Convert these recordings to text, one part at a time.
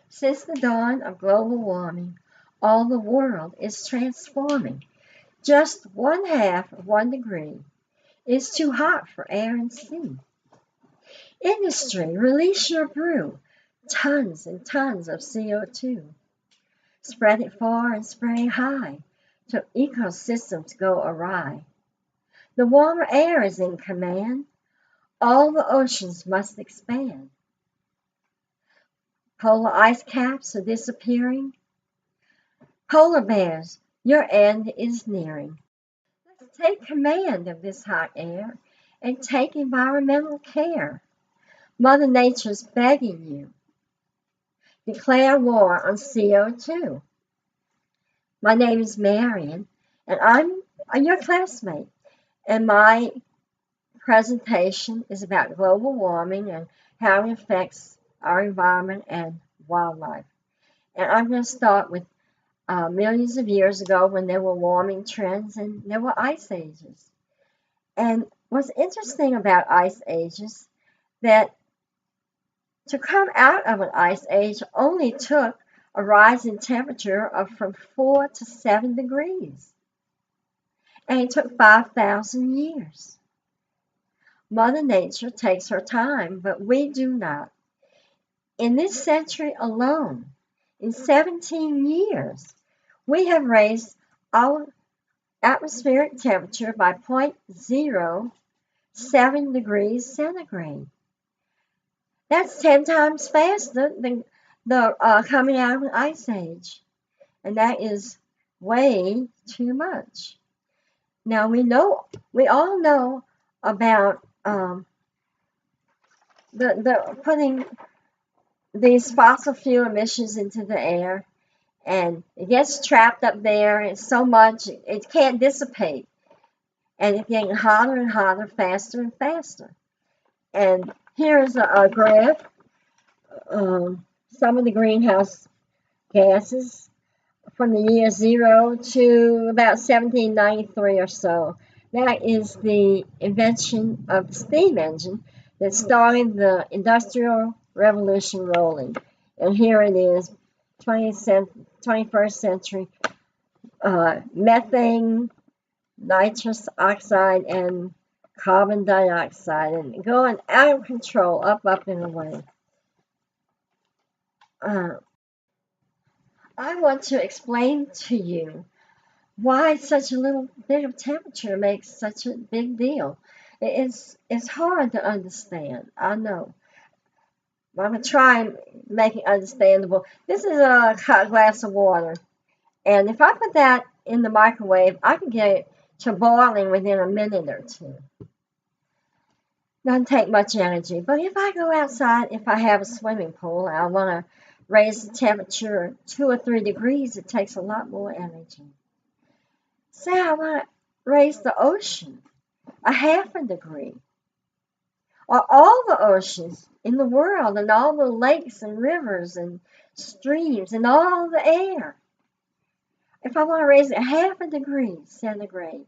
Since the dawn of global warming, all the world is transforming. Just 1/2 of 1 degree is too hot for air and sea. Industry, release your brew. Tons and tons of CO2. Spread it far and spray high till ecosystems go awry. The warmer air is in command. All the oceans must expand. Polar ice caps are disappearing. Polar bears, your end is nearing. Let's take command of this hot air and take environmental care. Mother Nature's begging you. Declare war on CO2. My name is Marion, and I'm your classmate, and my presentation is about global warming and how it affects our environment and wildlife. And I'm going to start with millions of years ago when there were warming trends and there were ice ages. And what's interesting about ice ages that to come out of an ice age only took a rise in temperature of from 4 to 7 degrees. And it took 5,000 years. Mother Nature takes her time, but we do not. In this century alone, in 17 years, we have raised our atmospheric temperature by 0.07 degrees centigrade. That's 10 times faster than the coming out of an ice age. And that is way too much. Now we all know about the putting these fossil fuel emissions into the air, and it gets trapped up there. It's so much it can't dissipate, and it's getting hotter and hotter, faster and faster. And here's a graph. Some of the greenhouse gases from the year 0 to about 1793 or so. That is the invention of the steam engine that started the Industrial Revolution rolling. And here it is, 21st century, methane, nitrous oxide, and carbon dioxide, and going out of control, up and away. I want to explain to you why such a little bit of temperature makes such a big deal. It's hard to understand, I know. I'm going to try and make it understandable. This is a hot glass of water, and if I put that in the microwave, I can get it to boiling within a minute or two. Doesn't take much energy, but if I go outside, if I have a swimming pool, and I want to raise the temperature 2 or 3 degrees, it takes a lot more energy. Say I want to raise the ocean 1/2 degree, or all the oceans in the world, and all the lakes and rivers and streams and all the air. If I want to raise it 1/2 degree centigrade,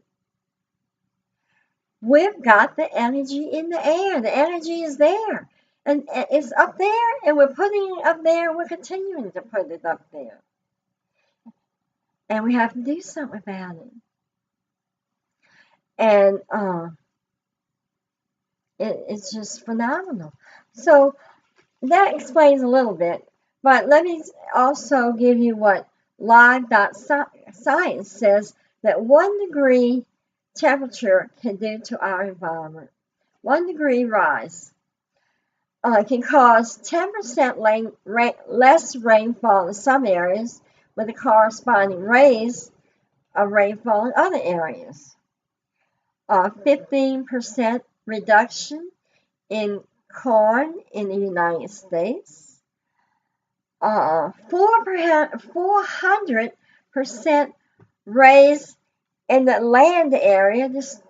we've got the energy in the air. The energy is there. And it's up there, and we're putting it up there, and we're continuing to put it up there. And we have to do something about it. And it's just phenomenal. So that explains a little bit. But let me also give you what live.science says that 1 degree temperature can do to our environment. 1 degree rise can cause 10% less rainfall in some areas, with a corresponding raise of rainfall in other areas. 15% reduction in corn in the United States. 400% raise in the land area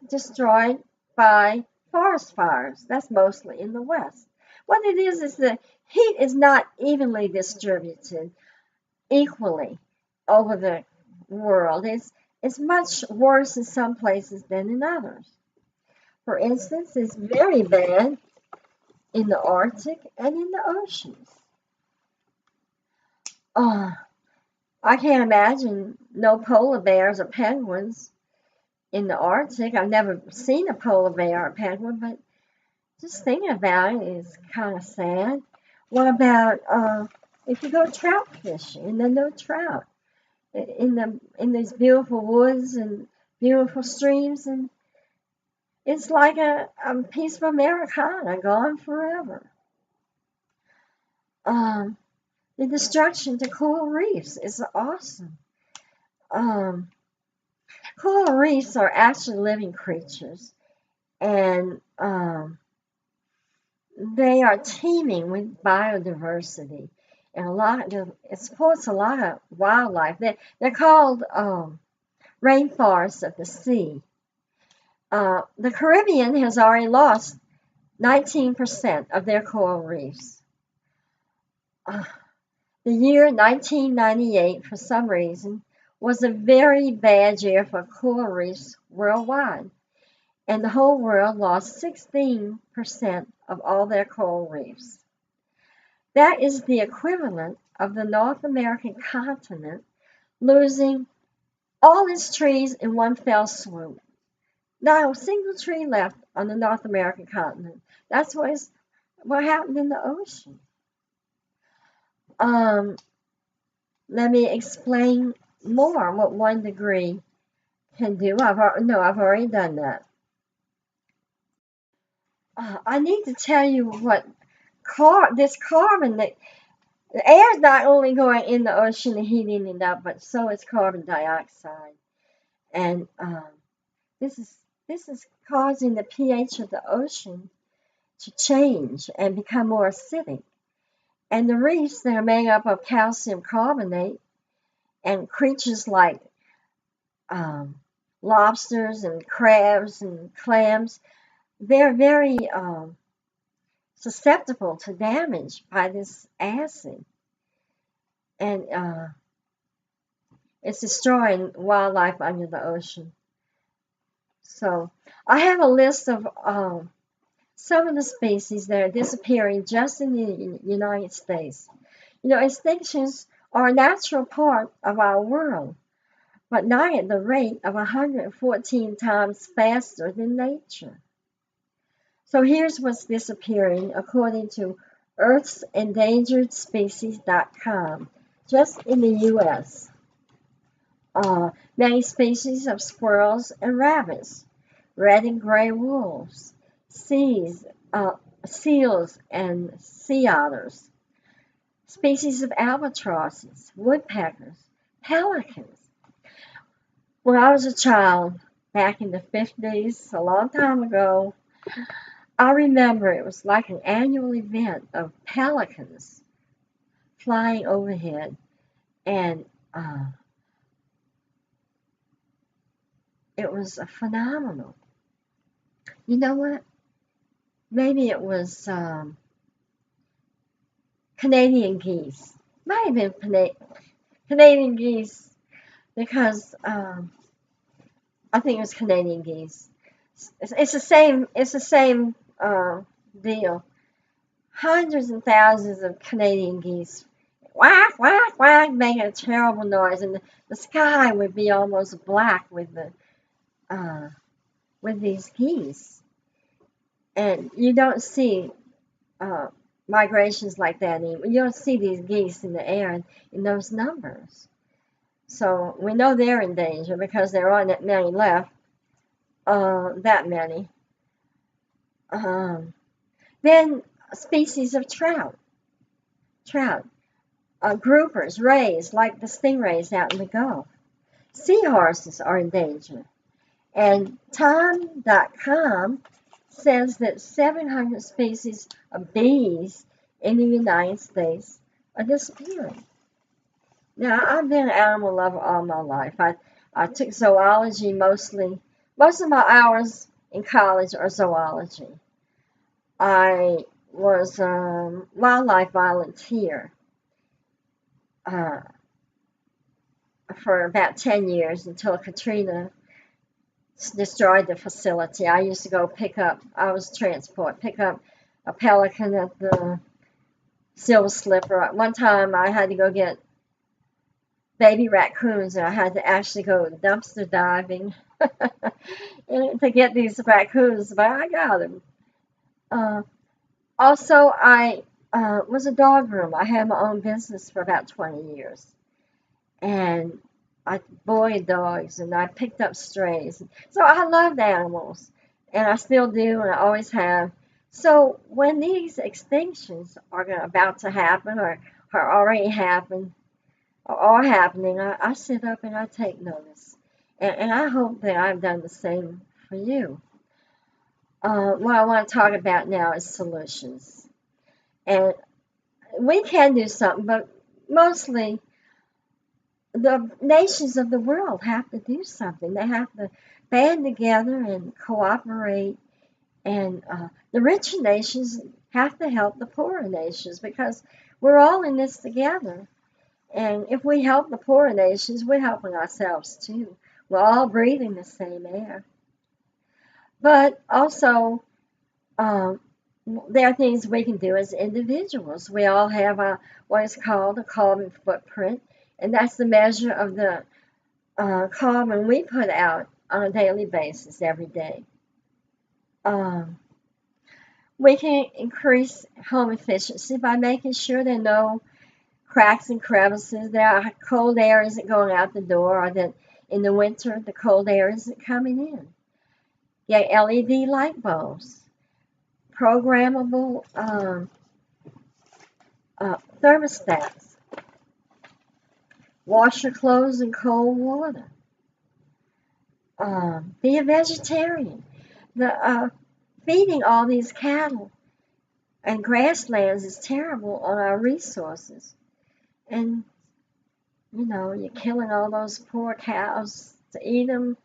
destroyed by forest fires. That's mostly in the West. What it is the heat is not evenly distributed equally over the world. It's much worse in some places than in others. For instance, it's very bad in the Arctic and in the oceans. Uh, I can't imagine no polar bears or penguins in the Arctic. I've never seen a polar bear or penguin, but just thinking about it is kind of sad. What about if you go trout fishing and then no trout in these beautiful woods and beautiful streams, and it's like a piece of Americana gone forever. Um, the destruction to coral reefs is awesome. Um, Coral reefs are actually living creatures, and they are teeming with biodiversity, and it supports a lot of wildlife. They're called rainforests of the sea. The Caribbean has already lost 19% of their coral reefs. Uh, the year 1998, for some reason, was a very bad year for coral reefs worldwide, and the whole world lost 16% of all their coral reefs. That is the equivalent of the North American continent losing all its trees in one fell swoop. Not a single tree left on the North American continent. That's what happened in the ocean. Um, Let me explain more what 1 degree can do. I've already done that. I need to tell you what this carbon that the air is not only going in the ocean and heating it up, but so is carbon dioxide, and this is this is causing the pH of the ocean to change and become more acidic. And the reefs that are made up of calcium carbonate and creatures like um, lobsters and crabs and clams, they're very susceptible to damage by this acid. And it's destroying wildlife under the ocean. So I have a list of some of the species that are disappearing just in the United States. Extinctions are a natural part of our world, but not at the rate of 114 times faster than nature. So here's what's disappearing according to Earth'sEndangeredSpecies.com, just in the U.S. Many species of squirrels and rabbits, red and gray wolves, seals and sea otters, species of albatrosses, woodpeckers, pelicans. When I was a child, back in the 50s, a long time ago, I remember it was like an annual event of pelicans flying overhead, and it was phenomenal. You know what? Maybe it was Canadian geese. Might have been Canadian geese because I think it was Canadian geese. It's the same. It's the same deal. Hundreds and thousands of Canadian geese, whack whack whack, making a terrible noise, and the sky would be almost black with these geese. And you don't see migrations like that anymore. You don't see these geese in the air in those numbers. So we know they're in danger because there aren't that many left. That many. Then species of trout, groupers, rays, like the stingrays out in the Gulf. Seahorses are in danger. And Time.com says that 700 species of bees in the United States are disappearing. Now, I've been an animal lover all my life. I took zoology mostly. Most of my hours in college are zoology. I was a wildlife volunteer for about 10 years until Katrina destroyed the facility. I used to go pick up a pelican at the Silver Slipper. One time I had to go get baby raccoons, and I had to actually go dumpster diving to get these raccoons, but I got them. Uh, Also, I was a dog groomer. I had my own business for about 20 years. And I boarded dogs and I picked up strays. So I loved animals. And I still do and I always have. So when these extinctions are about to happen or already happened or are happening, I sit up and I take notice. And I hope that I've done the same for you. What I want to talk about now is solutions. And we can do something, but mostly the nations of the world have to do something. They have to band together and cooperate. And the richer nations have to help the poorer nations because we're all in this together. And if we help the poorer nations, we're helping ourselves too. We're all breathing the same air. But also, um, there are things we can do as individuals. We all have what is called a carbon footprint, and that's the measure of the carbon we put out on a daily basis every day. Um, we can increase home efficiency by making sure there are no cracks and crevices, there cold air isn't going out the door, or that in the winter the cold air isn't coming in. Get LED light bulbs, programmable thermostats, wash your clothes in cold water. Be a vegetarian. Feeding all these cattle and grasslands is terrible on our resources. And, you're killing all those poor cows to eat them.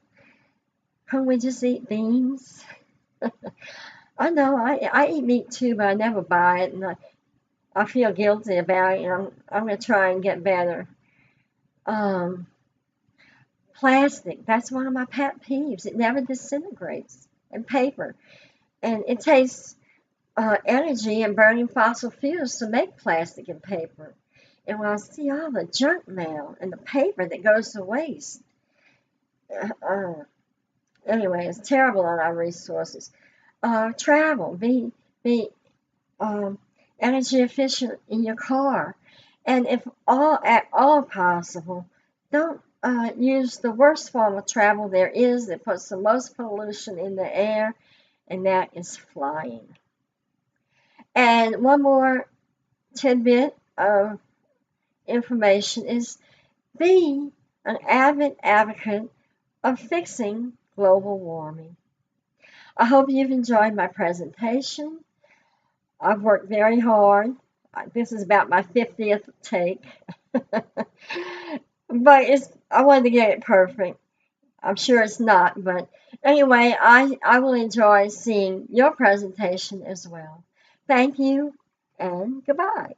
Couldn't we just eat beans? I know, I eat meat too, but I never buy it, and I feel guilty about it, and I'm going to try and get better. Plastic, that's one of my pet peeves. It never disintegrates. And paper. And it takes energy and burning fossil fuels to make plastic and paper. And when I see all the junk mail and the paper that goes to waste, anyway, it's terrible on our resources. Travel, be energy efficient in your car, and if at all possible, don't use the worst form of travel there is that puts the most pollution in the air, and that is flying. And one more tidbit of information is be an avid advocate of fixing global warming. I hope you've enjoyed my presentation. I've worked very hard. This is about my 50th take. But I wanted to get it perfect. I'm sure it's not, but anyway, I will enjoy seeing your presentation as well. Thank you and goodbye.